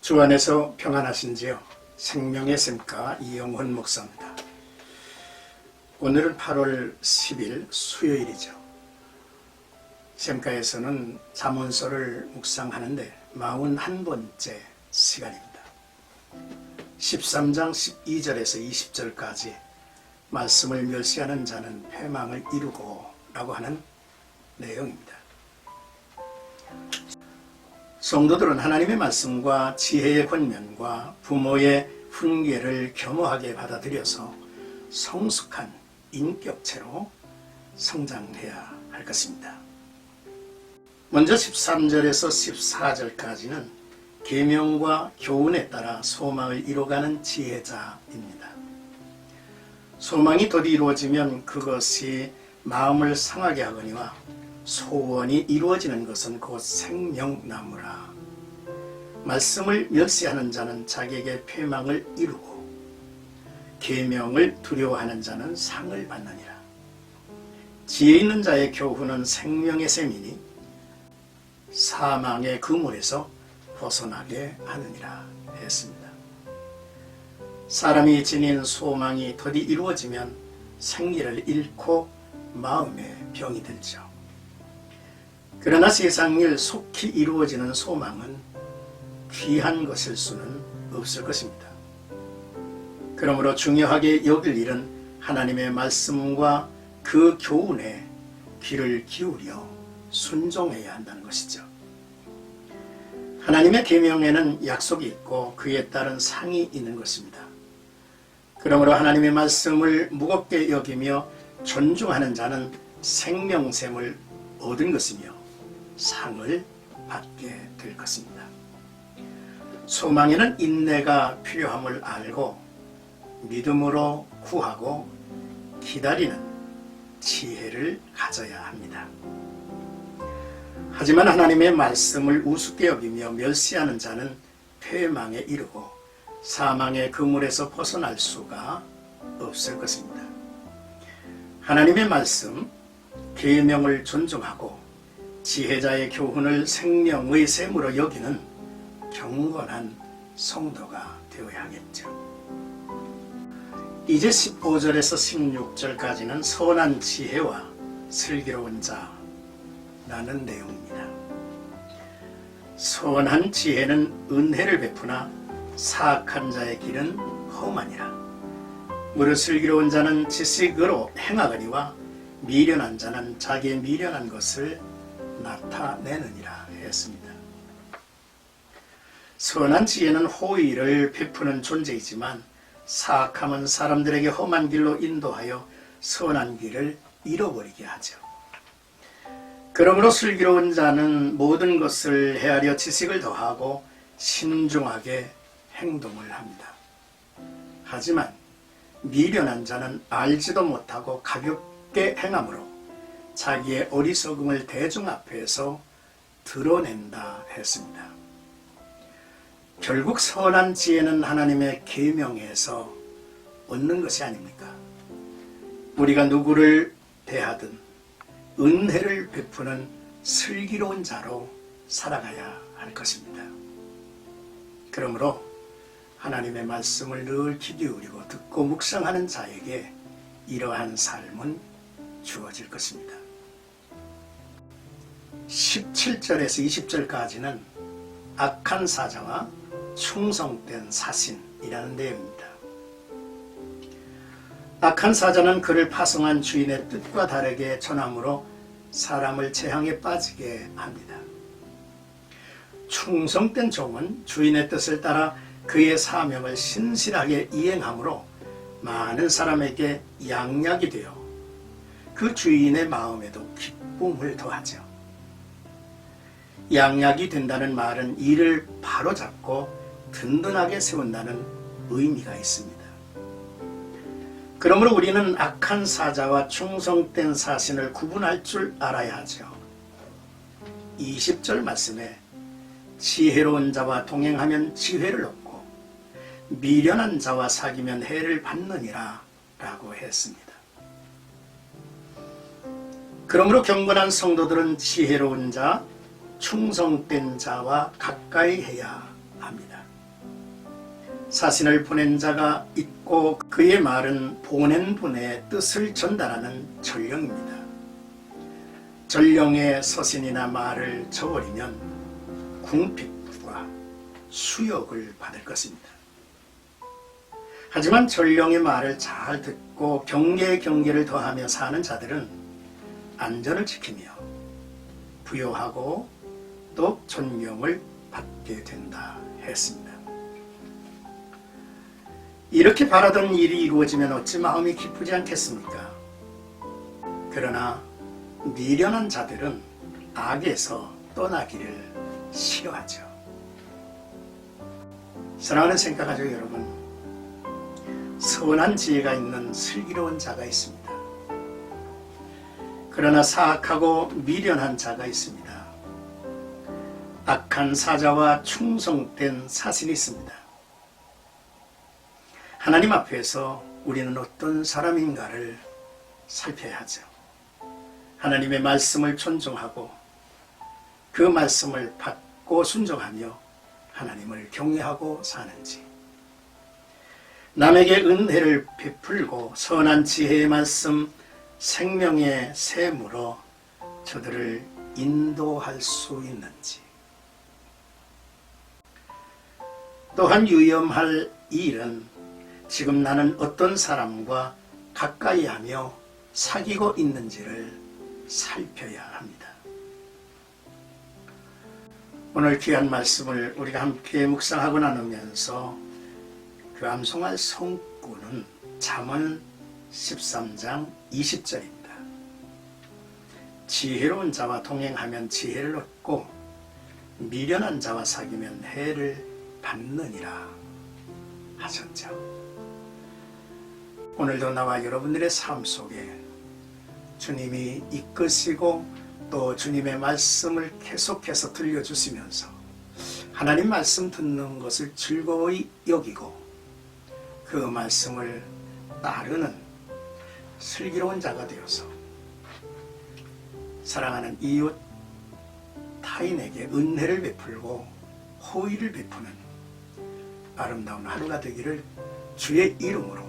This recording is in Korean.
주 안에서 평안하신지요? 생명의 샘가 이영훈 목사입니다. 오늘은 8월 10일 수요일이죠. 샘가에서는 잠언서를 묵상하는데 41번째 시간입니다. 13장 12절에서 20절까지 말씀을 멸시하는 자는 패망을 이루고 라고 하는 내용입니다. 성도들은 하나님의 말씀과 지혜의 권면과 부모의 훈계를 겸허하게 받아들여서 성숙한 인격체로 성장해야 할 것입니다. 먼저 13절에서 14절까지는 계명과 교훈에 따라 소망을 이루어가는 지혜자입니다. 소망이 곧 이루어지면 그것이 마음을 상하게 하거니와 소원이 이루어지는 것은 곧 생명나무라. 말씀을 멸시하는 자는 자기에게 패망을 이루고 계명을 두려워하는 자는 상을 받느니라. 지혜 있는 자의 교훈은 생명의 샘이니 사망의 그물에서 벗어나게 하느니라 했습니다. 사람이 지닌 소망이 더디 이루어지면 생리를 잃고 마음에 병이 들죠. 그러나 세상일 속히 이루어지는 소망은 귀한 것일 수는 없을 것입니다. 그러므로 중요하게 여길 일은 하나님의 말씀과 그 교훈에 귀를 기울여 순종해야 한다는 것이죠. 하나님의 계명에는 약속이 있고 그에 따른 상이 있는 것입니다. 그러므로 하나님의 말씀을 무겁게 여기며 존중하는 자는 생명샘을 얻은 것이며 상을 받게 될 것입니다. 소망에는 인내가 필요함을 알고 믿음으로 구하고 기다리는 지혜를 가져야 합니다. 하지만 하나님의 말씀을 우습게 여기며 멸시하는 자는 패망에 이르고 사망의 그물에서 벗어날 수가 없을 것입니다. 하나님의 말씀, 계명을 존중하고 지혜자의 교훈을 생명의 샘으로 여기는 경건한 성도가 되어야 하겠죠. 이제 15절에서 16절까지는 선한 지혜와 슬기로운 자라는 내용입니다. 선한 지혜는 은혜를 베푸나 사악한 자의 길은 험하니라. 무릇 슬기로운 자는 지식으로 행하거니와 미련한 자는 자기의 미련한 것을 나타내느니라 했습니다. 선한 지혜는 호의를 베푸는 존재이지만 사악함은 사람들에게 험한 길로 인도하여 선한 길을 잃어버리게 하죠. 그러므로 슬기로운 자는 모든 것을 헤아려 지식을 더하고 신중하게 행동을 합니다. 하지만 미련한 자는 알지도 못하고 가볍게 행함으로 자기의 어리석음을 대중 앞에서 드러낸다 했습니다. 결국 선한 지혜는 하나님의 계명에서 얻는 것이 아닙니까? 우리가 누구를 대하든 은혜를 베푸는 슬기로운 자로 살아가야 할 것입니다. 그러므로 하나님의 말씀을 늘 귀 기울이고 듣고 묵상하는 자에게 이러한 삶은 주어질 것입니다. 17절에서 20절까지는 악한 사자와 충성된 사신이라는 내용입니다. 악한 사자는 그를 파송한 주인의 뜻과 다르게 전함으로 사람을 재앙에 빠지게 합니다. 충성된 종은 주인의 뜻을 따라 그의 사명을 신실하게 이행함으로 많은 사람에게 양약이 되어 그 주인의 마음에도 기쁨을 더하죠. 양약이 된다는 말은 일을 바로잡고 든든하게 세운다는 의미가 있습니다. 그러므로 우리는 악한 사자와 충성된 사신을 구분할 줄 알아야 하죠. 20절 말씀에 지혜로운 자와 동행하면 지혜를 얻고 미련한 자와 사귀면 해를 받느니라 라고 했습니다. 그러므로 경건한 성도들은 지혜로운 자, 충성된 자와 가까이 해야 합니다. 사신을 보낸 자가 있고 그의 말은 보낸 분의 뜻을 전달하는 전령입니다. 전령의 서신이나 말을 저버리면 궁핍과 수욕을 받을 것입니다. 하지만 전령의 말을 잘 듣고 경계를 더하며 사는 자들은 안전을 지키며 부요하고 또 존경을 받게 된다 했습니다. 이렇게 바라던 일이 이루어지면 어찌 마음이 기쁘지 않겠습니까? 그러나 미련한 자들은 악에서 떠나기를 싫어하죠. 사랑하는 생각하죠, 여러분. 선한 지혜가 있는 슬기로운 자가 있습니다. 그러나 사악하고 미련한 자가 있습니다. 악한 사자와 충성된 사신이 있습니다. 하나님 앞에서 우리는 어떤 사람인가를 살펴야 하죠. 하나님의 말씀을 존중하고 그 말씀을 받고 순종하며 하나님을 경외하고 사는지, 남에게 은혜를 베풀고 선한 지혜의 말씀, 생명의 샘으로 저들을 인도할 수 있는지, 또한 유념할 일은 지금 나는 어떤 사람과 가까이 하며 사귀고 있는지를 살펴야 합니다. 오늘 귀한 말씀을 우리가 함께 묵상하고 나누면서 그 암송할 성구는 잠언 13장 20절입니다. 지혜로운 자와 동행하면 지혜를 얻고 미련한 자와 사귀면 해를 받느니라 하셨죠. 오늘도 나와 여러분들의 삶 속에 주님이 이끄시고 또 주님의 말씀을 계속해서 들려주시면서 하나님 말씀 듣는 것을 즐거이 여기고 그 말씀을 따르는 슬기로운 자가 되어서 사랑하는 이웃 타인에게 은혜를 베풀고 호의를 베푸는 아름다운 하루가 되기를 주의 이름으로